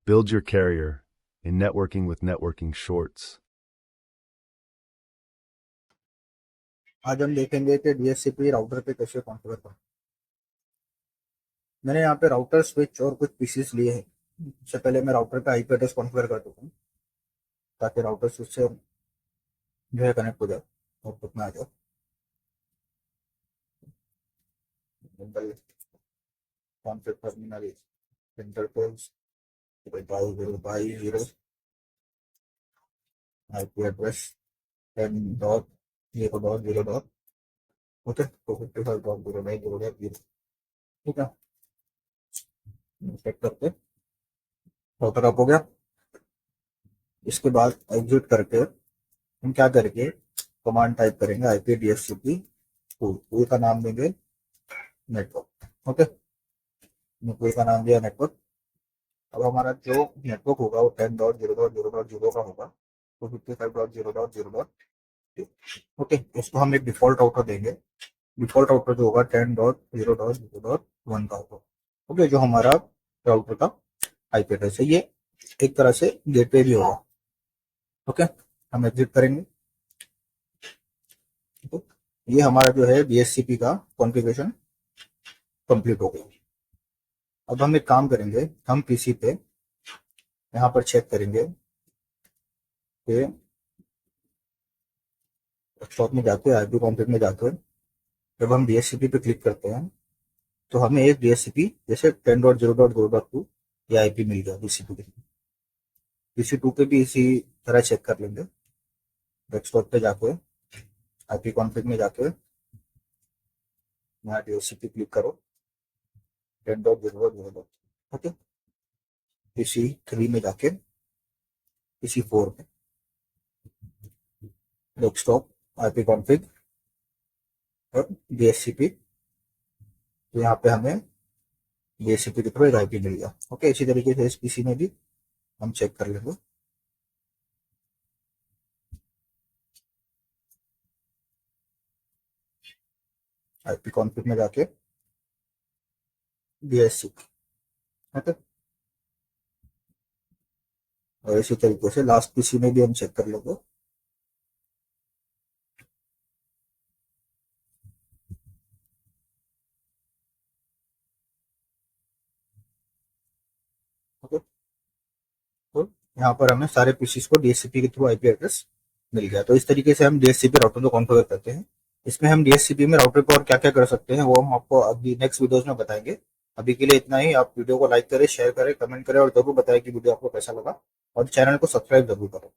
Build your carrier in Networking with Networking Shorts. आज हम देखेंगे कि DHCP राउटर पे कैसे कॉन्फ़िगर करें। मैंने यहाँ पे राउटर स्विच और कुछ पीसीस लिए हैं। इससे पहले मैं राउटर का आईपी एड्रेस कॉन्फ़िगर कर दूँ ताकि राउटर स्विच से जो है कनेक्ट हो जाए, आउटपुट में आ जाए। Config terminal interface by 0 IP address 10.0.0. Okay, 255.0.0.0. ठीक है, चेक करके राउटर अप हो गया। इसके बाद एग्जिट करके हम क्या करेंगे, कमांड टाइप करेंगे आईपी DHCP पूल का नाम देंगे नेटवर्क। ओके, पूल का नाम दिया नेटवर्क। अब हमारा जो नेटवर्क होगा वो 10.0.0.0 का होगा, 255.0.0.2। ओके, इसको हम एक डिफॉल्ट राउटर देंगे। डिफॉल्ट राउटर जो होगा 10.0.0.1 का होगा। ओके, जो हमारा राउटर का आईपी एड्रेस है, ये एक तरह से गेटवे भी होगा। ओके, हम एग्जिट करेंगे। तो ये हमारा जो है DHCP का कॉन्फ़िगरेशन कंप्लीट हो गया। अब हम एक काम करेंगे, हम पीसी पे यहाँ पर चेक करेंगे कि डेस्कटॉप में जाके आईपी कॉन्फ़िग में जाकर जब हम DHCP पे क्लिक करते हैं तो हमें एक DHCP जैसे 10.0.0.2 ये आईपी मिल गया DHCP के। PC2 पे भी इसी तरह चेक कर लेंगे। डेस्कटॉप पे जाके आईपी कॉन्फ़िग में जाके यहाँ DHCP क्लिक करो 10.0.0. ओके, PC3 में जाके PC4 में डेस्कटॉप आईपी कॉन्फ़िग और DHCP, तो यहाँ पे हमें DHCP के थ्रू एक आईपी मिल गया। ओके, इसी तरीके से इस पीसी में भी हम चेक कर लेंगे। आईपी कॉन्फ़िग में जाके DHCP। ओके, और इसी तरीके से लास्ट पीसी में भी हम चेक कर लेंगे। ओके, तो यहाँ पर हमें सारे पीसीस को DHCP के थ्रू आईपी एड्रेस मिल गया। तो इस तरीके से हम DHCP राउटर को कॉन्फ़िगर करते हैं। इसमें हम DHCP में राउटर पर और क्या क्या कर सकते हैं वो हम आपको अभी नेक्स्ट वीडियोस में बताएंगे। अभी के लिए इतना ही। आप वीडियो को लाइक करें, शेयर करें, कमेंट करें और जरूर बताएं कि वीडियो आपको कैसा लगा, और चैनल को सब्सक्राइब जरूर करें।